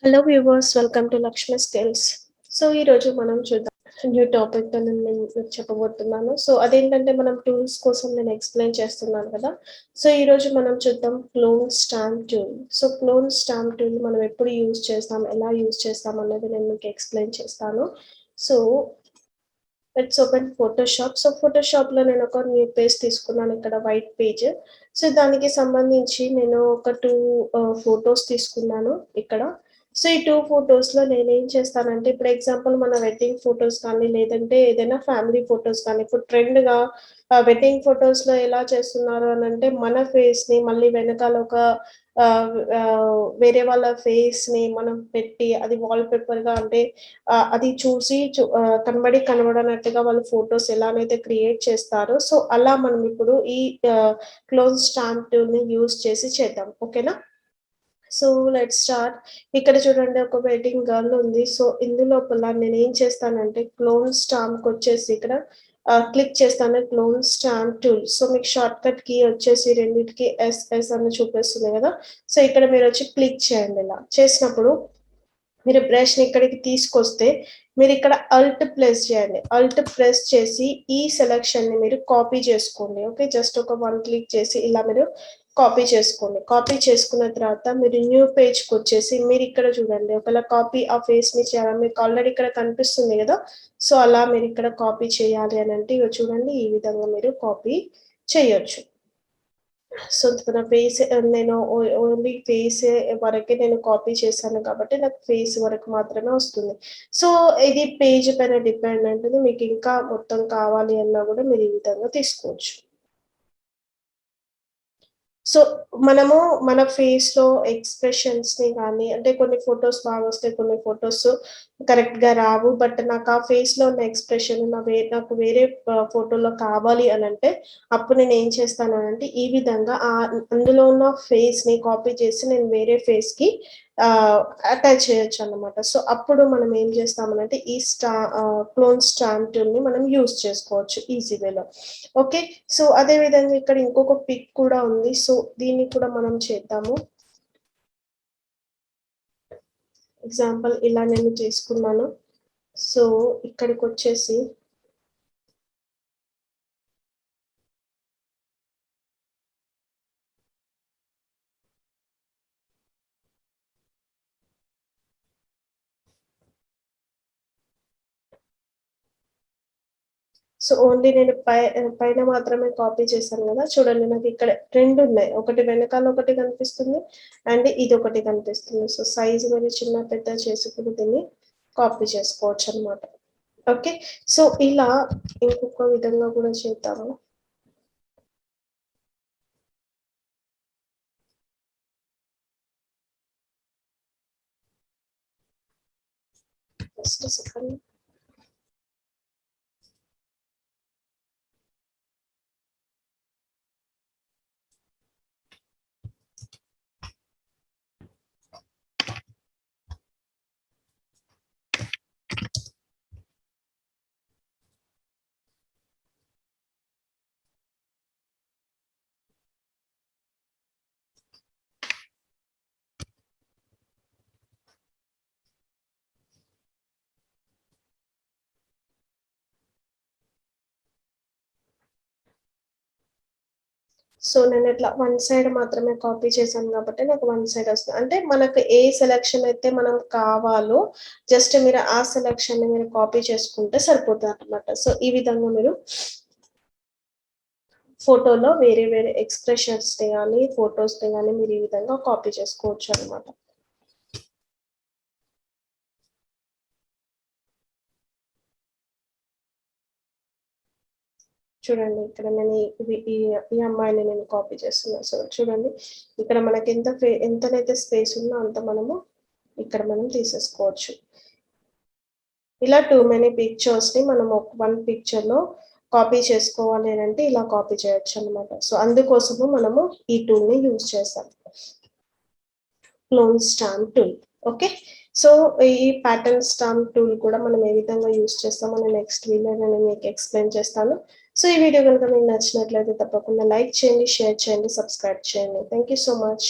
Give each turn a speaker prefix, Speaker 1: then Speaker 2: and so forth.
Speaker 1: Hello viewers, welcome to Lakshmi skills. So ఈరోజు మనం చూద్దాం న్యూ టాపిక్ నేను మీకు చెప్పబోతున్నాను. సో అదేంటంటే మనం టూల్స్ కోసం నేను ఎక్స్ప్లెయిన్ చేస్తున్నాను కదా. సో ఈరోజు మనం చూద్దాం clone stamp tool. So clone stamp tool మనం ఎప్పుడు యూజ్ చేస్తాం, ఎలా యూజ్ చేస్తాం అనేది నేను మీకు ఎక్స్ప్లెయిన్ చేస్తాను. So let's open Photoshop. So ఫోటోషాప్లో నేను ఒక న్యూ పేజ్ తీసుకున్నాను, ఇక్కడ వైట్ పేజ్. సో దానికి సంబంధించి నేను ఒక టూ ఫొటోస్ తీసుకున్నాను ఇక్కడ. సో ఈ టూ ఫొటోస్లో నేనేం చేస్తానంటే, ఇప్పుడు ఎగ్జాంపుల్ మన వెడ్డింగ్ ఫొటోస్ కానీ లేదంటే ఏదైనా ఫ్యామిలీ ఫొటోస్ కానీ, ఇప్పుడు ట్రెండ్గా వెడ్డింగ్ ఫొటోస్లో ఎలా చేస్తున్నారు అని అంటే, మన ఫేస్ని మళ్ళీ వెనకాల ఒక వేరే వాళ్ళ ఫేస్ని మనం పెట్టి అది వాల్ పేపర్గా అంటే అది చూసి కనబడనట్టుగా వాళ్ళు ఫొటోస్ ఎలానైతే క్రియేట్ చేస్తారో, సో అలా మనం ఇప్పుడు ఈ క్లోన్ స్టాంప్ టూల్ని యూజ్ చేసి చేద్దాం. ఓకేనా? So let's start. ఇక్కడ చూడండి, ఒక వెడ్డింగ్ గర్ల్ ఉంది. సో ఇందులోపల నేను ఏం చేస్తానంటే, క్లోన్ స్టాంప్కి వచ్చేసి ఇక్కడ క్లిక్ చేస్తాను, క్లోన్ స్టాంప్ టూల్. సో మీకు షార్ట్ కట్ కీ వచ్చేసి రెండింటికి ఎస్ అని చూపిస్తుంది కదా. సో ఇక్కడ మీరు వచ్చి క్లిక్ చేయండి. ఇలా చేసినప్పుడు మీరు బ్రష్ని ఇక్కడికి తీసుకొస్తే మీరు ఇక్కడ అల్ట్ ప్రెస్ చేయండి. అల్ట్ ప్రెస్ చేసి ఈ సెలక్షన్ని మీరు కాపీ చేసుకోండి. ఓకే, జస్ట్ ఒక వన్ క్లిక్ చేసి ఇలా మీరు కాపీ చేసుకోండి. కాపీ చేసుకున్న తర్వాత మీరు న్యూ పేజ్కి వచ్చేసి మీరు ఇక్కడ చూడండి, ఒకవేళ కాపీ ఆ ఫేస్ని చేయాలి, మీకు ఆల్రెడీ ఇక్కడ కనిపిస్తుంది కదా. సో అలా మీరు ఇక్కడ కాపీ చేయాలి అని అంటే ఇక చూడండి, ఈ విధంగా మీరు కాపీ చేయొచ్చు. సో తన ఫేస్ నేను ఓన్లీ ఫేస్ వరకే నేను కాపీ చేశాను కాబట్టి నాకు ఫేస్ వరకు మాత్రమే వస్తుంది. సో ఇది పేజ్ పైన డిపెండ్ ఉంటుంది. మీకు ఇంకా మొత్తం కావాలి అన్నా కూడా మీరు ఈ విధంగా తీసుకోవచ్చు. సో మనము మన ఫేస్‌లో ఎక్స్‌ప్రెషన్స్‌ని గానీ, అంటే కొన్ని ఫోటోస్ బాగొస్తాయి, కొన్ని ఫోటోస్ కరెక్ట్‌గా రావు. బట్ నాకు ఆ ఫేస్‌లో ఉన్న ఎక్స్‌ప్రెషన్ నాకు వేరే ఫోటోలో కావాలి అనంటే, అప్పుడు నేనేం చేస్తాననంటే, ఈ విధంగా అందులో ఉన్న ఫేస్‌ని కాపీ చేసి నేను వేరే ఫేస్‌కి అటాచ్ చేయొచ్చనమాట. సో అప్పుడు మనం ఏం చేస్తామనంటే, ఈ క్లోన్ స్టాంప్ టూల్‌ని మనం యూజ్ చేసుకోవచ్చు ఈజీ వేలో. ఓకే. సో అదే విధంగా ఇక్కడ ఇంకొక పిక్ కూడా ఉంది. సో దీన్ని కూడా మనం చేద్దాము. ఎగ్జాంపుల్ ఇలా నేను చేసుకున్నాను. సో ఇక్కడికొచ్చేసి సో ఓన్లీ నేను పైన మాత్రమే కాపీ చేశాను గదా. చూడండి, నాకు ఇక్కడ 2 ఉన్నాయి. ఒకటి వెనకాల ఒకటి కనిపిస్తుంది అండ్ ఇదొకటి కనిపిస్తుంది. సో సైజ్ మరి చిన్న పెద్ద చేసుకొని దీన్ని కాపీ చేసుకోవచ్చనమాట. ఓకే. సో ఇలా ఇంకొక విధంగా కూడా చేద్దాము. Just second. సో నేను ఇట్లా వన్ సైడ్ మాత్రమే కాపీ చేశాను కాబట్టి నాకు వన్ సైడ్ వస్తుంది. అంటే మనకు ఏ సెలక్షన్ అయితే మనం కావాలో జస్ట్ మీరు ఆ సెలక్షన్‌ని మీరు కాపీ చేసుకుంటే సరిపోతుందన్నమాట. సో ఈ విధంగా మీరు ఫోటోలో వేరే వేరే ఎక్స్‌ప్రెషన్స్‌ని గాని, ఫోటోస్‌ని గాని మీరు ఈ విధంగా కాపీ చేసుకోవచ్చన్నమాట. చూడండి, ఇక్కడ నేను ఈ అమ్మాయిని నేను కాపీ చేస్తున్నా. సో చూడండి, ఇక్కడ మనకి ఎంతనైతే స్పేస్ ఉందో అంత మనము ఇక్కడ మనం తీసేసుకోవచ్చు. ఇలా టూ మెనీ పిక్చర్స్‌ని మనము వన్ పిక్చర్‌లో కాపీ చేసుకోవాలి అనంటే ఇలా కాపీ చేయొచ్చనమాట. సో అందుకోసము మనము ఈ టూల్‌ని యూజ్ చేస్తాం. Clone stamp tool. Okay. So ఈ ప్యాటర్న్ స్టాంప్ టూల్ కూడా మనం ఏ విధంగా యూజ్ చేస్తామో నేను నెక్స్ట్ వీడియోలో నేను మీకు ఎక్స్‌ప్లెయిన్ చేస్తాను. సో ఈ వీడియో గనుక మీకు నచ్చినట్లయితే తప్పకుండా లైక్ చేయండి, షేర్ చేయండి, సబ్స్క్రైబ్ చేయండి. Thank you so much.